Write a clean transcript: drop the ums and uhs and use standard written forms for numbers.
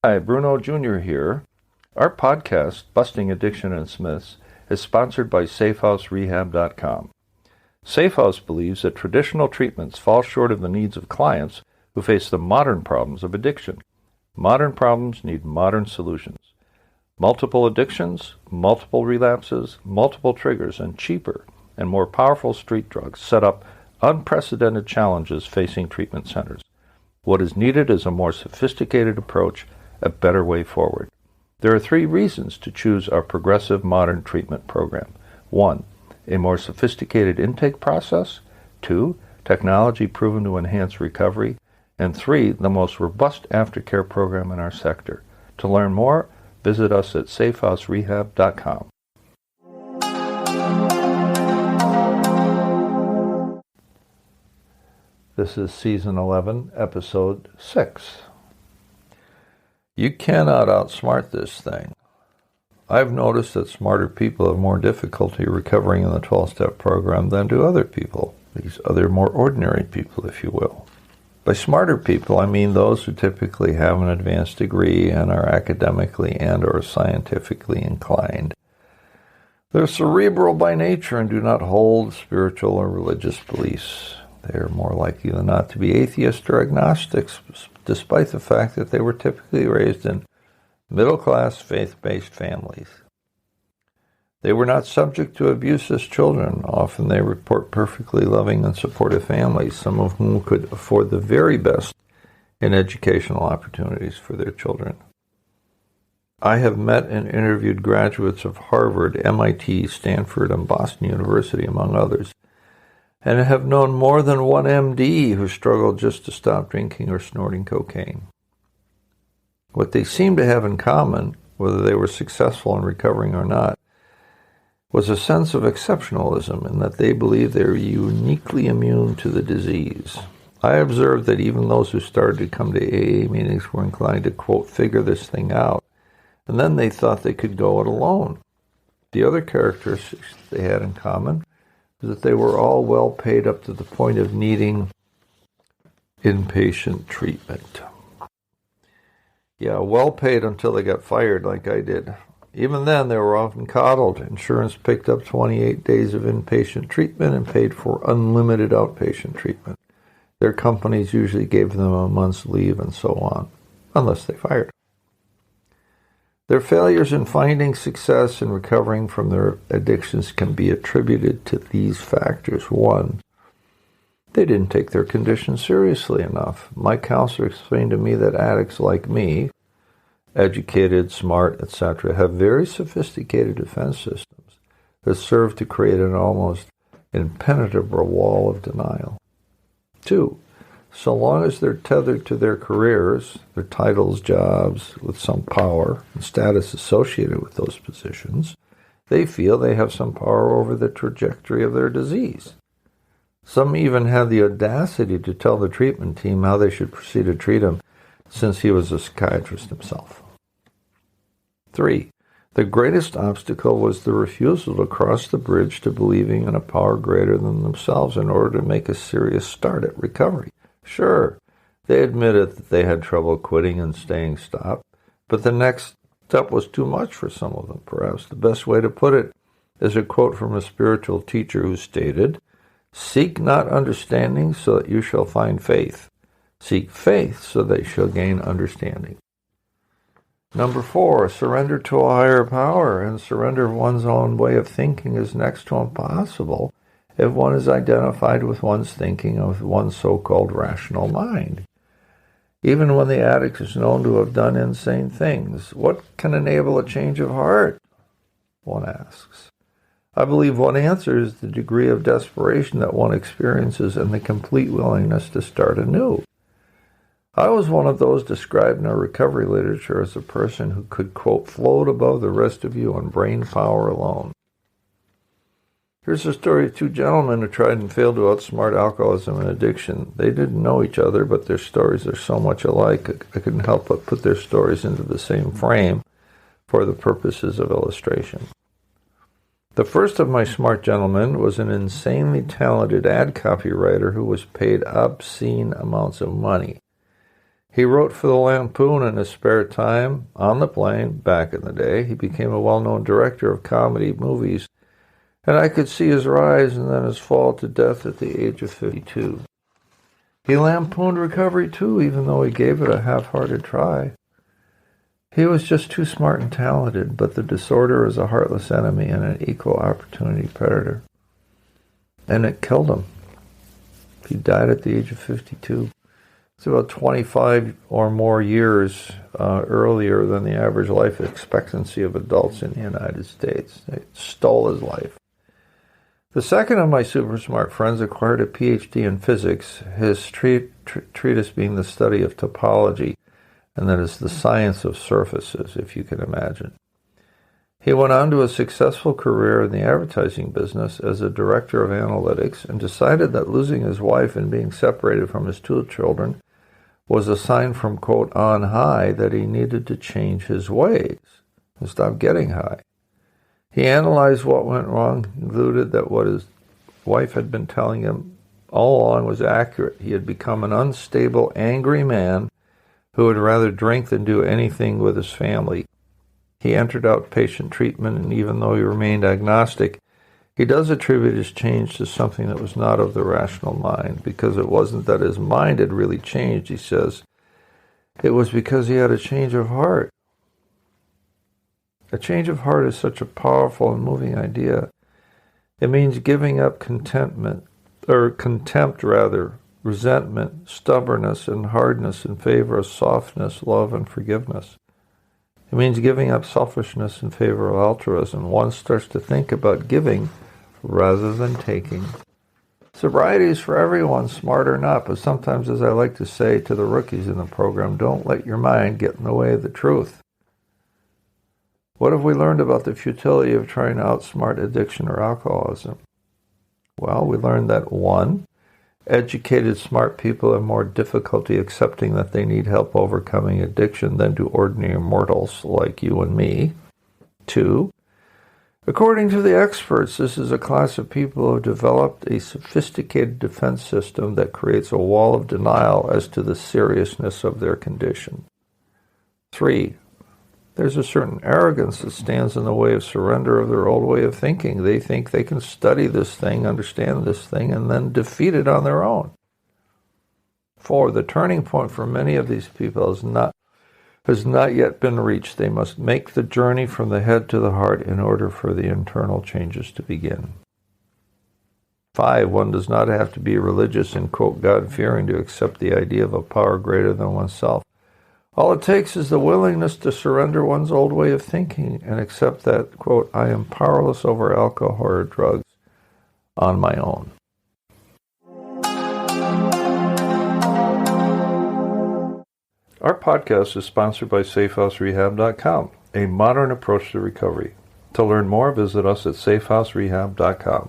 Hi, Bruno Jr. here. Our podcast, Busting Addiction and Smiths, is sponsored by SafeHouseRehab.com. SafeHouse believes that traditional treatments fall short of the needs of clients who face the modern problems of addiction. Modern problems need modern solutions. Multiple addictions, multiple relapses, multiple triggers, and cheaper and more powerful street drugs set up unprecedented challenges facing treatment centers. What is needed is a more sophisticated approach, a better way forward. There are 3 reasons to choose our progressive modern treatment program. 1, a more sophisticated intake process. 2, technology proven to enhance recovery. And 3, the most robust aftercare program in our sector. To learn more, visit us at SafeHouseRehab.com. This is Season 11, Episode 6. You cannot outsmart this thing. I've noticed that smarter people have more difficulty recovering in the 12-step program than do other people, these other more ordinary people, if you will. By smarter people, I mean those who typically have an advanced degree and are academically and or scientifically inclined. They're cerebral by nature and do not hold spiritual or religious beliefs. They are more likely than not to be atheists or agnostics, despite the fact that they were typically raised in middle-class, faith-based families. They were not subject to abuse as children. Often they report perfectly loving and supportive families, some of whom could afford the very best in educational opportunities for their children. I have met and interviewed graduates of Harvard, MIT, Stanford, and Boston University, among others, and have known more than one MD who struggled just to stop drinking or snorting cocaine. What they seemed to have in common, whether they were successful in recovering or not, was a sense of exceptionalism in that they believed they were uniquely immune to the disease. I observed that even those who started to come to AA meetings were inclined to, quote, figure this thing out, and then they thought they could go it alone. The other characteristics they had in common that they were all well paid up to the point of needing inpatient treatment. Yeah, well paid until they got fired like I did. Even then, they were often coddled. Insurance picked up 28 days of inpatient treatment and paid for unlimited outpatient treatment. Their companies usually gave them a month's leave and so on, unless they fired. Their failures in finding success and recovering from their addictions can be attributed to these factors. 1, they didn't take their condition seriously enough. My counselor explained to me that addicts like me, educated, smart, etc., have very sophisticated defense systems that serve to create an almost impenetrable wall of denial. 2, so long as they're tethered to their careers, their titles, jobs, with some power and status associated with those positions, they feel they have some power over the trajectory of their disease. Some even had the audacity to tell the treatment team how they should proceed to treat him, since he was a psychiatrist himself. 3, the greatest obstacle was the refusal to cross the bridge to believing in a power greater than themselves in order to make a serious start at recovery. Sure, they admitted that they had trouble quitting and staying stopped, but the next step was too much for some of them. Perhaps the best way to put it is a quote from a spiritual teacher who stated, "Seek not understanding so that you shall find faith. Seek faith so that you shall gain understanding." Number 4, surrender to a higher power, and surrender of one's own way of thinking is next to impossible if one is identified with one's thinking of one's so-called rational mind. Even when the addict is known to have done insane things, what can enable a change of heart? One asks. I believe one answer is the degree of desperation that one experiences and the complete willingness to start anew. I was one of those described in our recovery literature as a person who could, quote, float above the rest of you on brain power alone. Here's a story of 2 gentlemen who tried and failed to outsmart alcoholism and addiction. They didn't know each other, but their stories are so much alike, I couldn't help but put their stories into the same frame for the purposes of illustration. The first of my smart gentlemen was an insanely talented ad copywriter who was paid obscene amounts of money. He wrote for the Lampoon in his spare time on the plane back in the day. He became a well-known director of comedy movies, and I could see his rise and then his fall to death at the age of 52. He lampooned recovery too, even though he gave it a half-hearted try. He was just too smart and talented, but the disorder is a heartless enemy and an equal opportunity predator. And it killed him. He died at the age of 52. It's about 25 or more years earlier than the average life expectancy of adults in the United States. It stole his life. The second of my super smart friends acquired a PhD in physics, his treatise being the study of topology, and that is the science of surfaces, if you can imagine. He went on to a successful career in the advertising business as a director of analytics and decided that losing his wife and being separated from his 2 children was a sign from, quote, on high that he needed to change his ways and stop getting high. He analyzed what went wrong, concluded that what his wife had been telling him all along was accurate. He had become an unstable, angry man who would rather drink than do anything with his family. He entered outpatient treatment, and even though he remained agnostic, he does attribute his change to something that was not of the rational mind, because it wasn't that his mind had really changed, he says. It was because he had a change of heart. A change of heart is such a powerful and moving idea. It means giving up contempt, resentment, stubbornness, and hardness in favor of softness, love, and forgiveness. It means giving up selfishness in favor of altruism. One starts to think about giving rather than taking. Sobriety is for everyone, smart or not, but sometimes, as I like to say to the rookies in the program, don't let your mind get in the way of the truth. What have we learned about the futility of trying to outsmart addiction or alcoholism? Well, we learned that 1, educated, smart people have more difficulty accepting that they need help overcoming addiction than do ordinary mortals like you and me. 2, according to the experts, this is a class of people who have developed a sophisticated defense system that creates a wall of denial as to the seriousness of their condition. 3, there's a certain arrogance that stands in the way of surrender of their old way of thinking. They think they can study this thing, understand this thing, and then defeat it on their own. 4, the turning point for many of these people has not yet been reached. They must make the journey from the head to the heart in order for the internal changes to begin. 5, one does not have to be religious and, quote, God-fearing to accept the idea of a power greater than oneself. All it takes is the willingness to surrender one's old way of thinking and accept that, quote, I am powerless over alcohol or drugs on my own. Our podcast is sponsored by SafeHouseRehab.com, a modern approach to recovery. To learn more, visit us at SafeHouseRehab.com.